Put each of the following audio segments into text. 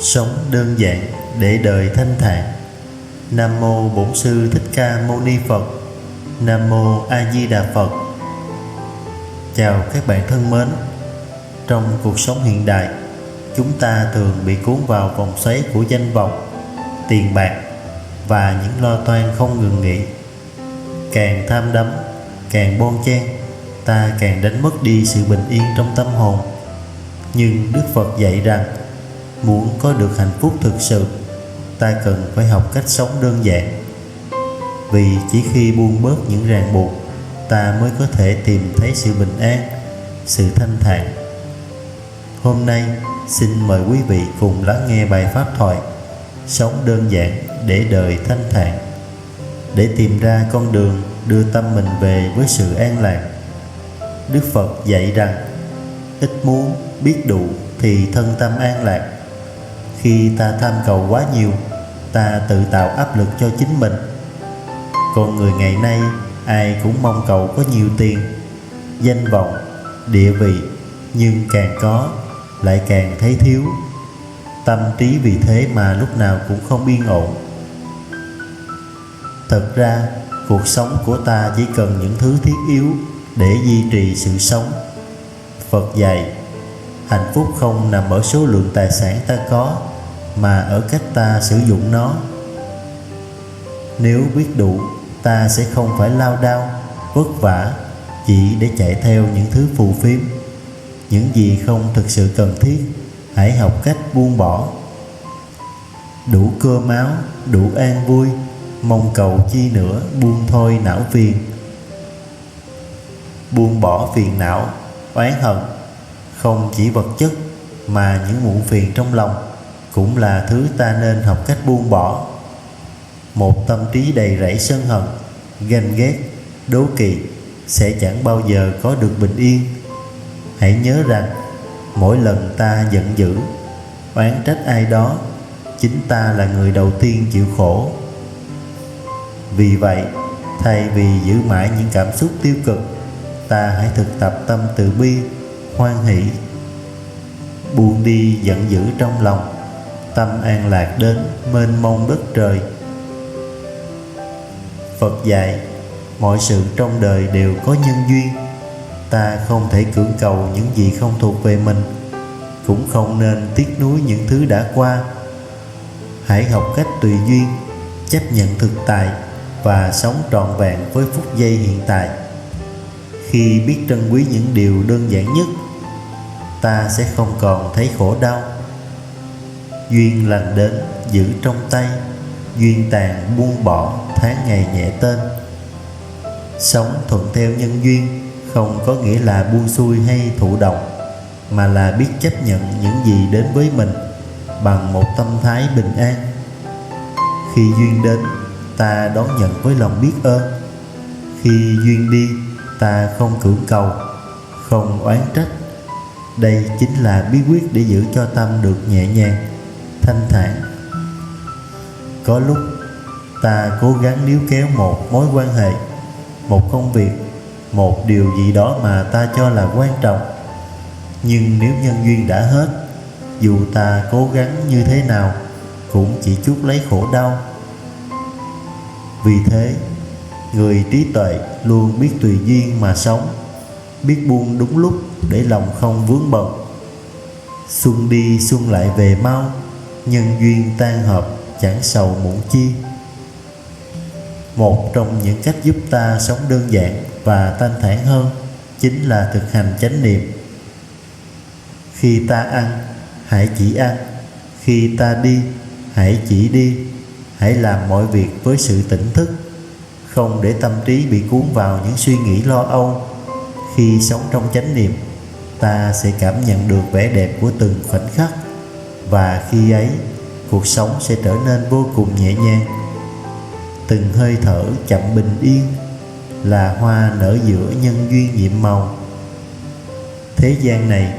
Sống đơn giản để đời thanh thản. Nam mô Bổn Sư Thích Ca Mâu Ni Phật. Nam mô A Di Đà Phật. Chào các bạn thân mến. Trong cuộc sống hiện đại, chúng ta thường bị cuốn vào vòng xoáy của danh vọng, tiền bạc và những lo toan không ngừng nghỉ. Càng tham đắm, càng bon chen, ta càng đánh mất đi sự bình yên trong tâm hồn. Nhưng Đức Phật dạy rằng, muốn có được hạnh phúc thực sự, ta cần phải học cách sống đơn giản. Vì chỉ khi buông bớt những ràng buộc, ta mới có thể tìm thấy sự bình an, sự thanh thản. Hôm nay, xin mời quý vị cùng lắng nghe bài pháp thoại Sống đơn giản để đời thanh thản, để tìm ra con đường đưa tâm mình về với sự an lạc. Đức Phật dạy rằng, ít muốn biết đủ thì thân tâm an lạc. Khi ta tham cầu quá nhiều, ta tự tạo áp lực cho chính mình. Con người ngày nay ai cũng mong cầu có nhiều tiền, danh vọng, địa vị, nhưng càng có lại càng thấy thiếu. Tâm trí vì thế mà lúc nào cũng không yên ổn. Thật ra, cuộc sống của ta chỉ cần những thứ thiết yếu để duy trì sự sống. Phật dạy, hạnh phúc không nằm ở số lượng tài sản ta có, mà ở cách ta sử dụng nó. Nếu biết đủ, ta sẽ không phải lao đao, vất vả chỉ để chạy theo những thứ phù phiếm. Những gì không thực sự cần thiết, hãy học cách buông bỏ. Đủ cơm áo, đủ an vui, mong cầu chi nữa, buông thôi não phiền. Buông bỏ phiền não, oán hận, không chỉ vật chất mà những muộn phiền trong lòng cũng là thứ ta nên học cách buông bỏ. Một tâm trí đầy rẫy sân hận, ganh ghét, đố kỵ sẽ chẳng bao giờ có được bình yên. Hãy nhớ rằng, mỗi lần ta giận dữ, oán trách ai đó, chính ta là người đầu tiên chịu khổ. Vì vậy, thay vì giữ mãi những cảm xúc tiêu cực, ta hãy thực tập tâm từ bi, hoan hỷ. Buông đi giận dữ trong lòng, tâm an lạc đến mênh mông đất trời. Phật dạy, mọi sự trong đời đều có nhân duyên. Ta không thể cưỡng cầu những gì không thuộc về mình, cũng không nên tiếc nuối những thứ đã qua. Hãy học cách tùy duyên, chấp nhận thực tại và sống trọn vẹn với phút giây hiện tại. Khi biết trân quý những điều đơn giản nhất, ta sẽ không còn thấy khổ đau. Duyên lành đến giữ trong tay, duyên tàn buông bỏ tháng ngày nhẹ tên. Sống thuận theo nhân duyên không có nghĩa là buông xuôi hay thụ động, mà là biết chấp nhận những gì đến với mình bằng một tâm thái bình an. Khi duyên đến, ta đón nhận với lòng biết ơn. Khi duyên đi, ta không cưỡng cầu, không oán trách. Đây chính là bí quyết để giữ cho tâm được nhẹ nhàng, thanh thản. Có lúc ta cố gắng níu kéo một mối quan hệ, một công việc, một điều gì đó mà ta cho là quan trọng. Nhưng nếu nhân duyên đã hết, dù ta cố gắng như thế nào cũng chỉ chuốc lấy khổ đau. Vì thế, người trí tuệ luôn biết tùy duyên mà sống, biết buông đúng lúc để lòng không vướng bận. Xuân đi xuân lại về mau, nhân duyên tan hợp chẳng sầu muộn chi. Một trong những cách giúp ta sống đơn giản và thanh thản hơn chính là thực hành chánh niệm. Khi ta ăn, hãy chỉ ăn. Khi ta đi, hãy chỉ đi. Hãy làm mọi việc với sự tỉnh thức, không để tâm trí bị cuốn vào những suy nghĩ lo âu. Khi sống trong chánh niệm, ta sẽ cảm nhận được vẻ đẹp của từng khoảnh khắc, và khi ấy, cuộc sống sẽ trở nên vô cùng nhẹ nhàng. Từng hơi thở chậm bình yên là hoa nở giữa nhân duyên nhiệm màu. Thế gian này,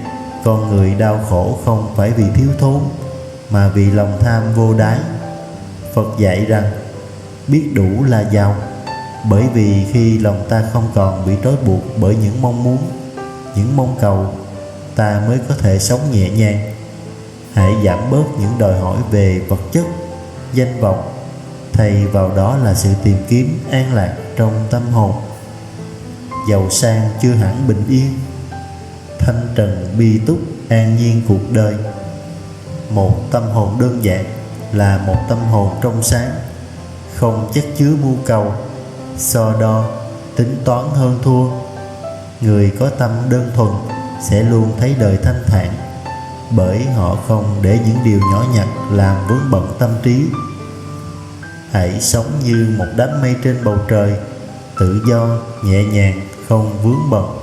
con người đau khổ không phải vì thiếu thốn, mà vì lòng tham vô đáy. Phật dạy rằng, biết đủ là giàu, bởi vì khi lòng ta không còn bị trói buộc bởi những mong muốn, những mong cầu, ta mới có thể sống nhẹ nhàng. Hãy giảm bớt những đòi hỏi về vật chất, danh vọng, thay vào đó là sự tìm kiếm an lạc trong tâm hồn. Giàu sang chưa hẳn bình yên, thanh trần bi túc an nhiên cuộc đời. Một tâm hồn đơn giản là một tâm hồn trong sáng, không chất chứa mưu cầu, so đo, tính toán hơn thua. Người có tâm đơn thuần sẽ luôn thấy đời thanh thản, bởi họ không để những điều nhỏ nhặt làm vướng bận tâm trí. Hãy sống như một đám mây trên bầu trời, tự do, nhẹ nhàng, không vướng bận.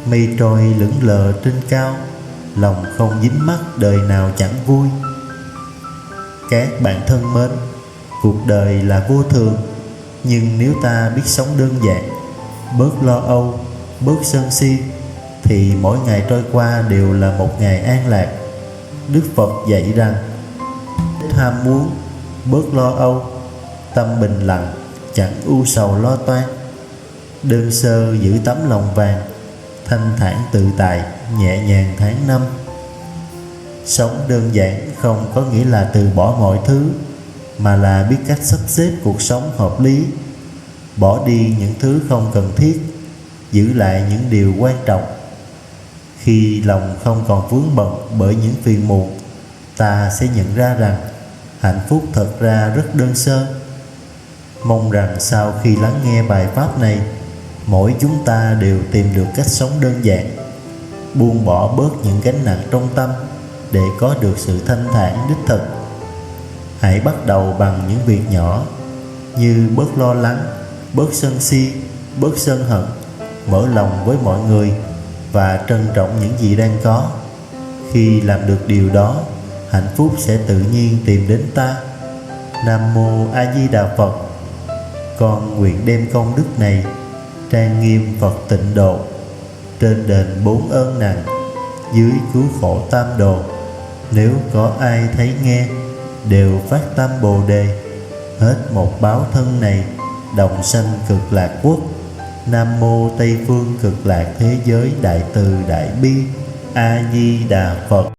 Mây trôi lững lờ trên cao, lòng không dính mắc đời nào chẳng vui. Các bạn thân mến, cuộc đời là vô thường, nhưng nếu ta biết sống đơn giản, bớt lo âu, bớt sân si, thì mỗi ngày trôi qua đều là một ngày an lạc. Đức Phật dạy rằng, ham muốn, bớt lo âu, tâm bình lặng, chẳng ưu sầu lo toan. Đơn sơ giữ tấm lòng vàng, thanh thản tự tại, nhẹ nhàng tháng năm. Sống đơn giản không có nghĩa là từ bỏ mọi thứ, mà là biết cách sắp xếp cuộc sống hợp lý, bỏ đi những thứ không cần thiết, giữ lại những điều quan trọng. Khi lòng không còn vướng bận bởi những phiền muộn, ta sẽ nhận ra rằng hạnh phúc thật ra rất đơn sơ. Mong rằng sau khi lắng nghe bài pháp này, mỗi chúng ta đều tìm được cách sống đơn giản, buông bỏ bớt những gánh nặng trong tâm để có được sự thanh thản đích thực. Hãy bắt đầu bằng những việc nhỏ, như bớt lo lắng, bớt sân si, bớt sân hận, mở lòng với mọi người và trân trọng những gì đang có. Khi làm được điều đó, hạnh phúc sẽ tự nhiên tìm đến ta. Nam Mô A Di Đà Phật. Con nguyện đem công đức này trang nghiêm Phật Tịnh Độ, trên đền 4 ơn nặng, dưới cứu khổ tam đồ. Nếu có ai thấy nghe, đều phát tâm Bồ Đề, hết một báo thân này, đồng sanh cực lạc quốc. Nam Mô Tây Phương Cực Lạc Thế Giới Đại Từ Đại Bi. A Di Đà Phật.